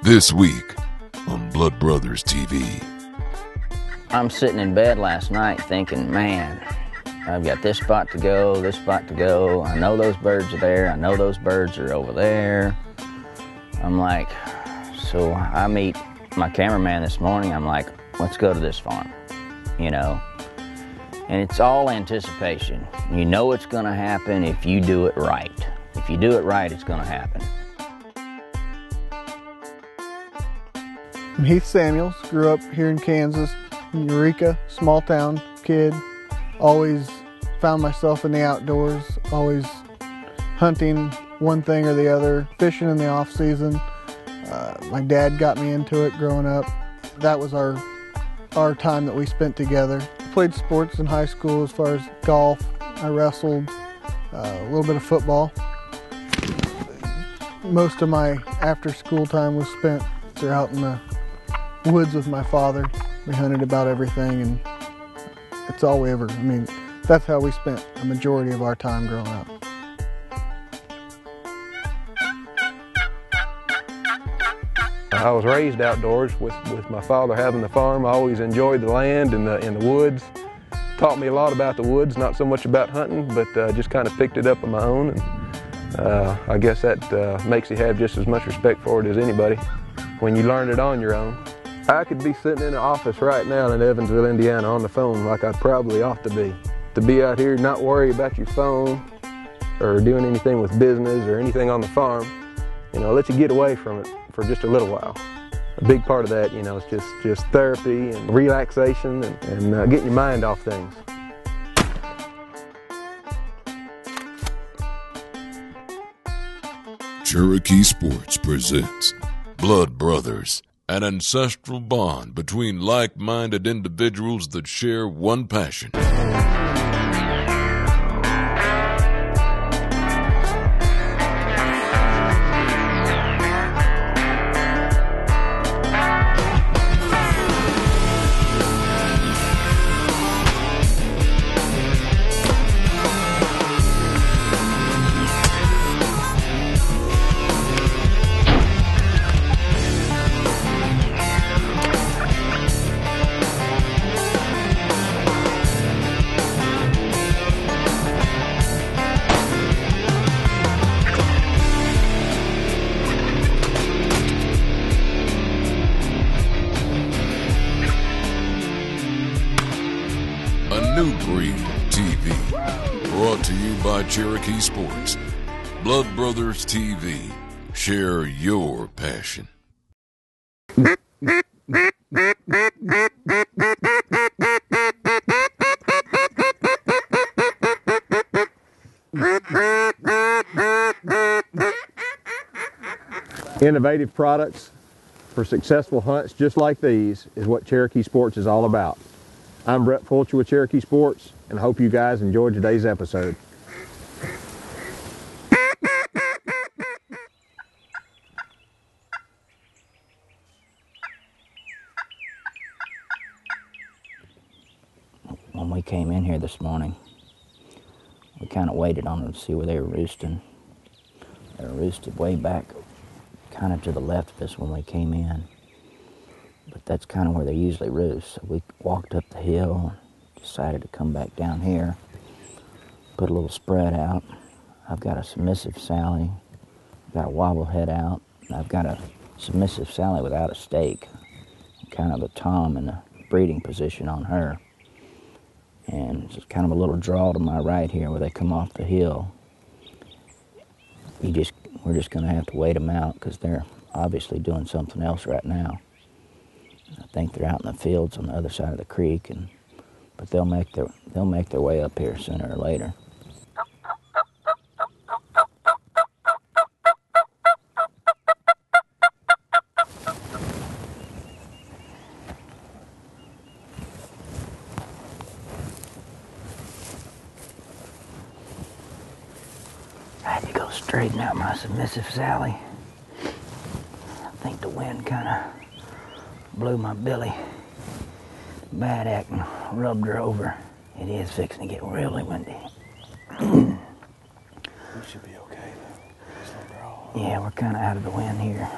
This week on Blood Brothers TV. I'm sitting in bed last night thinking, man, I've got this spot to go, this spot to go. I know those birds are there. I know those birds are over there. I'm like, so I meet my cameraman this morning. I'm like, let's go to this farm, you know. And it's all anticipation. You know it's going to happen if you do it right. If you do it right, it's going to happen. I'm Heath Samuels, grew up here in Kansas, in Eureka, small town kid. Always found myself in the outdoors, always hunting one thing or the other, fishing in the off season. My dad got me into it growing up. That was our time that we spent together. Played sports in high school as far as golf. I wrestled, a little bit of football. Most of my after school time was spent out in the woods with my father. We hunted about everything, and it's all we ever, that's how we spent a majority of our time growing up. I was raised outdoors with my father having the farm. I always enjoyed the land and the woods. Taught me a lot about the woods, not so much about hunting, but just kind of picked it up on my own. And I guess that makes you have just as much respect for it as anybody when you learn it on your own. I could be sitting in the office right now in Evansville, Indiana on the phone like I probably ought to be. To be out here, not worry about your phone or doing anything with business or anything on the farm, let you get away from it for just a little while. A big part of that, is just therapy and relaxation and getting your mind off things. Cherokee Sports presents Blood Brothers, an ancestral bond between like-minded individuals that share one passion. New Breed TV, brought to you by Cherokee Sports. Blood Brothers TV, share your passion. Innovative products for successful hunts just like these is what Cherokee Sports is all about. I'm Brett Fulcher with Cherokee Sports, and I hope you guys enjoyed today's episode. When we came in here this morning, we kind of waited on them to see where they were roosting. They were roosted way back, kind of to the left of us when we came in. But that's kind of where they usually roost. So we walked up the hill and decided to come back down here, put a little spread out. I've got a submissive Sally, I've got a wobble head out, and I've got a submissive Sally without a stake, kind of a tom in the breeding position on her. And it's just kind of a little draw to my right here where they come off the hill. We're just going to have to wait them out because they're obviously doing something else right now. I think they're out in the fields on the other side of the creek, but they'll make their way up here sooner or later. I had to go straighten out my submissive Sally. I think the wind kind of blew my billy bad act and rubbed her over. It is fixing to get really windy. We should be okay though. Just let her off. Yeah, we're kind of out of the wind here.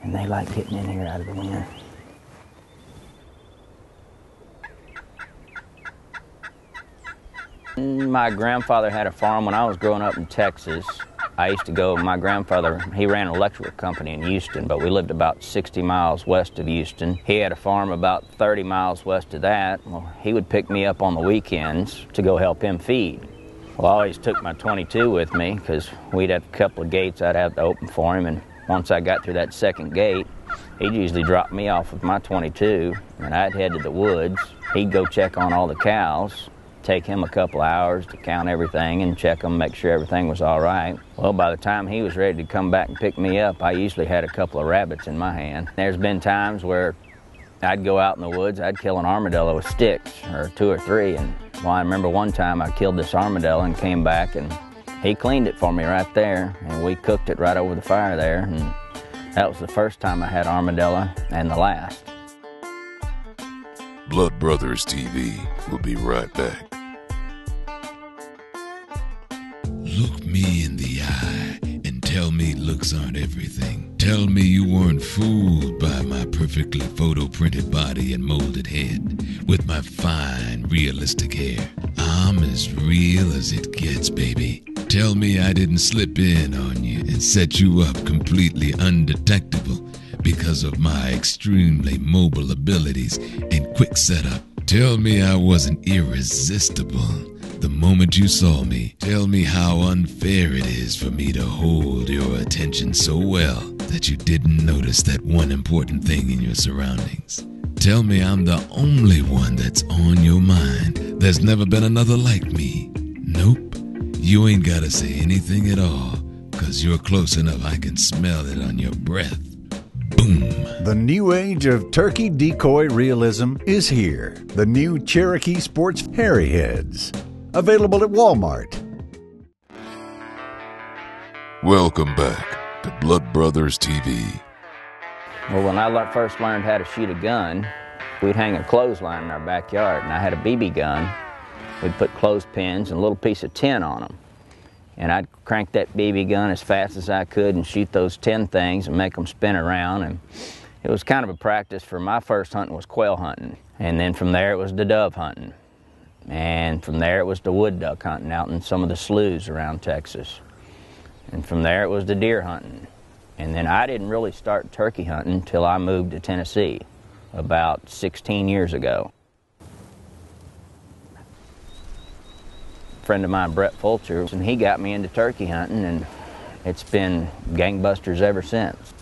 And they like getting in here out of the wind. My grandfather had a farm when I was growing up in Texas. I used to go, my grandfather, he ran an electrical company in Houston, but we lived about 60 miles west of Houston. He had a farm about 30 miles west of that. Well, he would pick me up on the weekends to go help him feed. Well, I always took my 22 with me because we'd have a couple of gates I'd have to open for him, and once I got through that second gate, he'd usually drop me off with my 22, and I'd head to the woods. He'd go check on all the cows. Take him a couple hours to count everything and check them, make sure everything was all right. Well, by the time he was ready to come back and pick me up, I usually had a couple of rabbits in my hand. There's been times where I'd go out in the woods, I'd kill an armadillo with sticks, or 2 or 3, and well, I remember one time I killed this armadillo and came back and he cleaned it for me right there, and we cooked it right over the fire there, and that was the first time I had armadillo and the last. Blood Brothers TV will be right back. Look me in the eye and tell me looks aren't everything. Tell me you weren't fooled by my perfectly photo-printed body and molded head with my fine, realistic hair. I'm as real as it gets, baby. Tell me I didn't slip in on you and set you up completely undetectable because of my extremely mobile abilities and quick setup. Tell me I wasn't irresistible the moment you saw me. Tell me how unfair it is for me to hold your attention so well that you didn't notice that one important thing in your surroundings. Tell me I'm the only one that's on your mind. There's never been another like me. Nope, you ain't gotta say anything at all, 'cause you're close enough I can smell it on your breath. Boom. The new age of turkey decoy realism is here. The new Cherokee Sports Hairy Heads. Available at Walmart. Welcome back to Blood Brothers TV. Well, when I first learned how to shoot a gun, we'd hang a clothesline in our backyard, and I had a BB gun. We'd put clothespins and a little piece of tin on them. And I'd crank that BB gun as fast as I could and shoot those tin things and make them spin around. And it was kind of a practice for my first hunting was quail hunting. And then from there it was the dove hunting. And from there it was the wood duck hunting out in some of the sloughs around Texas. And from there it was the deer hunting. And then I didn't really start turkey hunting until I moved to Tennessee about 16 years ago. A friend of mine, Brett Fulcher, and he got me into turkey hunting, and it's been gangbusters ever since.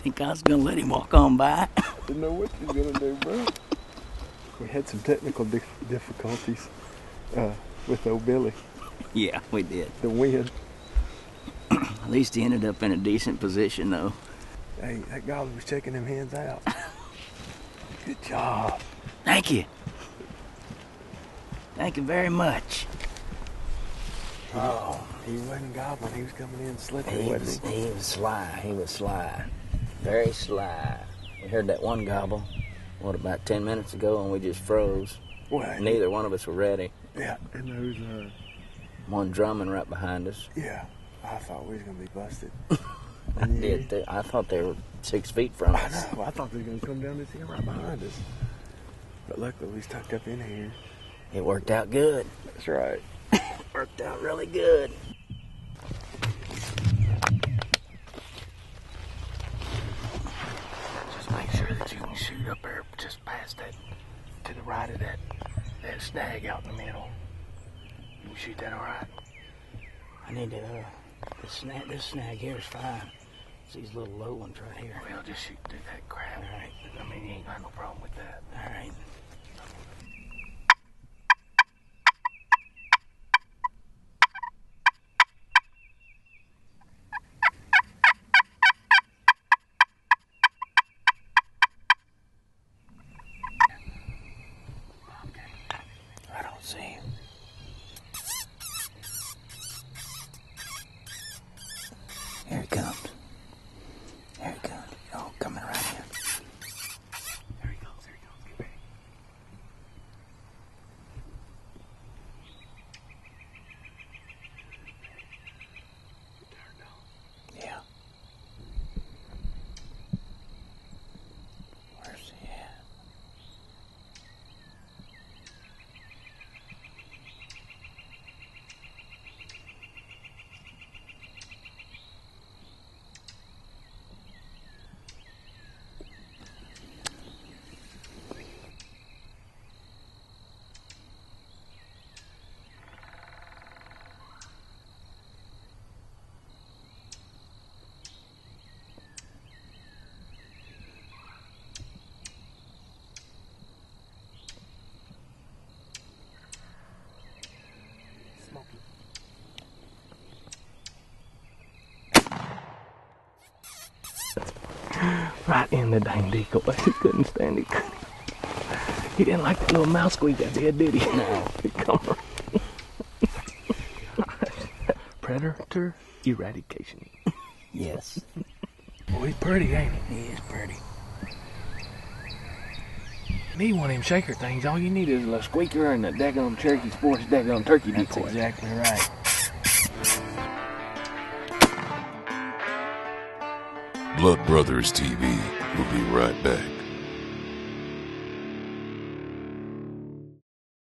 Think I was gonna let him walk on by? Didn't know what you was gonna do, bro. We had some technical difficulties with old Billy. Yeah, we did. The wind. At least he ended up in a decent position, though. Hey, that gobbler was checking them hens out. Good job. Thank you. Thank you very much. Oh, he wasn't gobbling. He was coming in slipping, wasn't he? He was sly. He was sly. Very sly. We heard that one gobble, what, about 10 minutes ago, and we just froze. Well, Neither one of us were ready. Yeah, and those, one drumming right behind us. yeah, I thought we was going to be busted. I did too. I thought they were 6 feet from I us. know. I thought they were going to come down this hill right behind us. But luckily, we was tucked up in here. It worked out good. That's right. Worked out really good. Just make sure that you can shoot up there just past that, to the right of that snag out in the middle. You can shoot that all right? I need to, this snag here is fine. It's these little low ones right here. Well, just shoot through that crap. All right. I mean, you ain't got no problem with that. All right. I don't see him. Here he comes. Here he comes. Oh, coming right in. There he goes. There he goes. Get ready. Turned on. Yeah. Where's he at? Right in the dang decoy. He couldn't stand it. He didn't like that little mouse squeak at the head, did he? No. Come on. Predator eradication. Yes. Boy, he's pretty, ain't he? He is pretty. Need one of them shaker things. All you need is a squeaker and a daggone Cherokee Sports daggone turkey That's decoy. exactly right. Blood Brothers TV will be right back.